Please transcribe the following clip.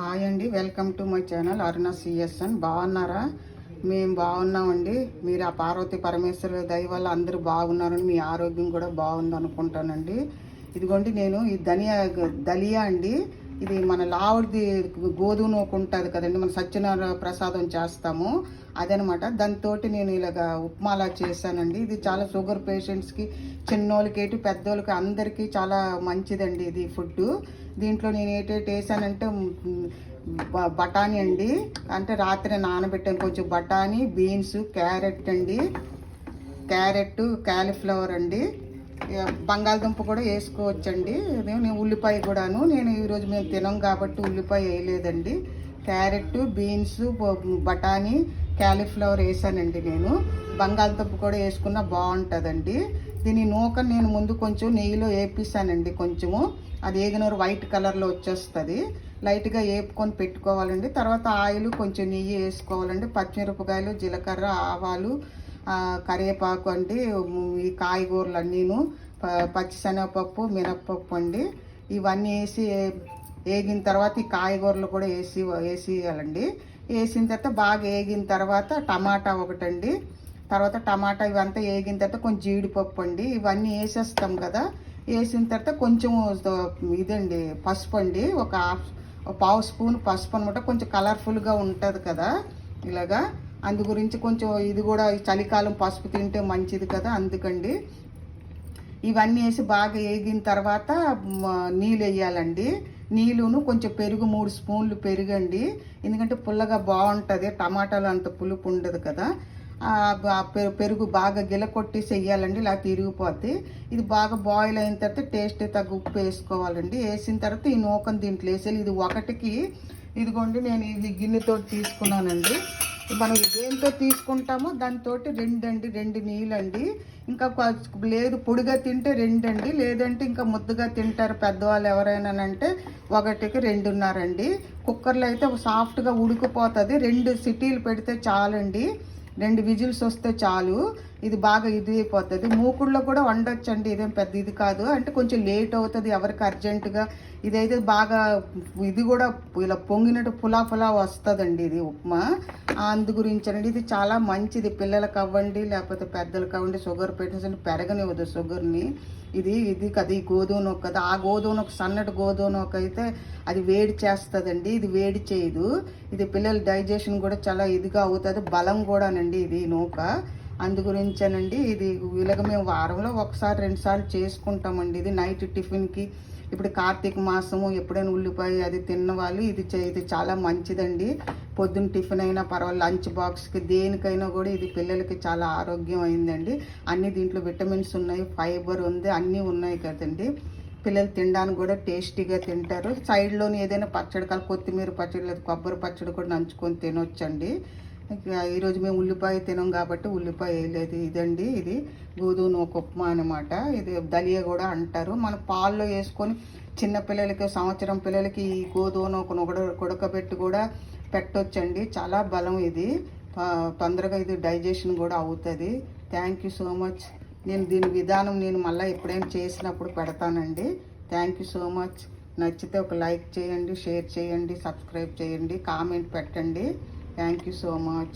Hi అండి, welcome to my channel Aruna CSN. బాగున్నారా? మేము బాగున్నామండి. మీరు ఆ పార్వతి పరమేశ్వర దయ వల్ల అందరూ బాగున్నారని, మీ ఆరోగ్యం కూడా బాగుంది అనుకుంటానండి. ఇదిగోండి, నేను ఈ దలియా అండి, ఇది మన లావుడిది గోధుమ నూక ఉంటుంది కదండి, మన సత్యనారాయణ ప్రసాదం చేస్తాము అదనమాట. దాంతో నేను ఇలాగ ఉప్మాలా చేశానండి. ఇది చాలా షుగర్ పేషెంట్స్కి, చిన్నోళ్ళకి పెద్దోళ్ళకి అందరికీ చాలా మంచిదండి ఇది ఫుడ్. దీంట్లో నేను ఏటేటి వేసానంటే బఠానీ అండి, అంటే రాత్రి నానబెట్టాను. కొంచెం బఠానీ, బీన్స్, క్యారెట్ అండి, క్యారెట్, క్యాలీఫ్లవర్ అండి, బంగాళదుంప కూడా వేసుకోవచ్చండి. నేను ఉల్లిపాయ కూడాను, నేను ఈరోజు మేము తినం కాబట్టి ఉల్లిపాయ వేయలేదండి. క్యారెట్, బీన్స్, బఠానీ, క్యాలీఫ్లవర్ వేసానండి. నేను బంగాళదుంప కూడా వేసుకున్నా బాగుంటుందండి. దీని నూక నేను ముందు కొంచెం నెయ్యిలో వేపిస్తానండి. కొంచెము అది వేగినోరు వైట్ కలర్లో వచ్చేస్తుంది. లైట్గా వేపుకొని పెట్టుకోవాలండి. తర్వాత ఆయిల్, కొంచెం నెయ్యి వేసుకోవాలండి. పచ్చిమిరపకాయలు, జీలకర్ర, ఆవాలు, కరివేపాకు అండి, ఈ కాయగూరలు అన్నీను, పచ్చిశనగపప్పు, మినప్పప్పు అండి, ఇవన్నీ వేసి వేగిన తర్వాత ఈ కాయగూరలు కూడా వేసేయాలండి. వేసిన తర్వాత బాగా వేగిన తర్వాత టమాటా ఒకటండి, తర్వాత టమాటా ఇవంతా వేగిన తర్వాత కొంచెం జీడిపప్పు అండి, ఇవన్నీ వేసేస్తాం కదా. వేసిన తర్వాత కొంచెం ఇదండి పసుపు అండి, ఒక పావు స్పూన్ పసుపు అనమాట. కొంచెం కలర్ఫుల్గా ఉంటుంది కదా ఇలాగా, అందు గురించి కొంచెం ఇది కూడా చలికాలం పసుపు తింటే మంచిది కదా, అందుకండి. ఇవన్నీ వేసి బాగా వేగిన తర్వాత నీళ్ళు వేయాలండి. నీళ్ళును కొంచెం పెరుగు, 3 స్పూన్లు పెరుగండి, ఎందుకంటే పుల్లగా బాగుంటుంది. టమాటాలు అంత పులుపు ఉండదు కదా. పెరుగు బాగా గిలకొట్టేసి వేయాలండి, ఇలా తిరిగిపోద్ది. ఇది బాగా బాయిల్ అయిన తర్వాత టేస్ట్ తగ్గ ఉప్పు వేసుకోవాలండి. వేసిన తర్వాత ఈ నూకను దీంట్లో వేసేయాలి. ఇది ఒకటికి, ఇదిగోండి నేను ఇది గిన్నెతో తీసుకున్నానండి. మనం దేంతో తీసుకుంటామో దాంతో 2 నీళ్ళండి. ఇంకా లేదు పొడిగా తింటే 2 అండి, లేదంటే ఇంకా ముద్దగా తింటారు పెద్దవాళ్ళు ఎవరైనానంటే 1కి 2.5 అండి. కుక్కర్లో అయితే సాఫ్ట్గా ఉడికిపోతుంది. 2 సిటీలు పెడితే చాలండి, 2 విజిల్స్ వస్తే చాలు. ఇది బాగా ఇది అయిపోతుంది. మూకుడులో కూడా వండొచ్చండి, ఇదేం పెద్ద ఇది కాదు. అంటే కొంచెం లేట్ అవుతుంది ఎవరికి అర్జెంటుగా. ఇదైతే బాగా ఇది కూడా ఇలా పొంగినట్టు పులా వస్తుందండి ఇది ఉప్మా. అందు గురించండి ఇది చాలా మంచిది. పిల్లలకు అవ్వండి లేకపోతే పెద్దలకు అవ్వండి, షుగర్ పేషెంట్స్ పెరగనివ్వదు షుగర్ని. ఇది కదా ఈ గోధుమ నూక కదా, ఆ గోధుమ నూక సన్నటి గోధుమ నూక అయితే అది వేడి చేస్తుందండి, ఇది వేడి చేయదు. ఇది పిల్లల డైజెషన్ కూడా చాలా ఇదిగా అవుతుంది, బలం కూడానండి ఇది నూక. అందు గురించేనండి ఇది ఇలాగ మేము వారంలో 1-2 సార్లు చేసుకుంటామండి. ఇది నైట్ టిఫిన్కి, ఇప్పుడు కార్తీక మాసము ఎప్పుడైనా ఉల్లిపాయ అది తిన్న వాళ్ళు ఇది చాలా మంచిదండి. పొద్దున్న టిఫిన్ అయినా పర్వాలేదు, లంచ్ బాక్స్కి దేనికైనా కూడా ఇది పిల్లలకి చాలా ఆరోగ్యం అయిందండి. అన్ని దీంట్లో విటమిన్స్ ఉన్నాయి, ఫైబర్ ఉంది, అన్నీ ఉన్నాయి కదండి. పిల్లలు తినడానికి కూడా టేస్టీగా తింటారు. సైడ్లోని ఏదైనా పచ్చడి కొత్తిమీర పచ్చడి లేదా కొబ్బరి పచ్చడి కూడా నంచుకొని తినొచ్చండి. ఈరోజు మేము ఉల్లిపాయ తినం కాబట్టి ఉల్లిపాయ వేయలేదు. ఇదండి, ఇది గోధుమ నూక ఉప్మా అనమాట. ఇది దలియా కూడా అంటారు. మన పాల్లో వేసుకొని చిన్నపిల్లలకి, సంవత్సరం పిల్లలకి ఈ గోధుమ నూకను ఉడకబెట్టి కూడా పెట్టొచ్చండి. చాలా బలం ఇది, తొందరగా ఇది డైజెషన్ కూడా అవుతుంది. Thank you so much. నేను దీని విధానం నేను మళ్ళీ ఎప్పుడైనా చేసినప్పుడు పెడతానండి. Thank you so much. నచ్చితే ఒక లైక్ చేయండి, షేర్ చేయండి, సబ్స్క్రైబ్ చేయండి, కామెంట్ పెట్టండి. Thank you so much.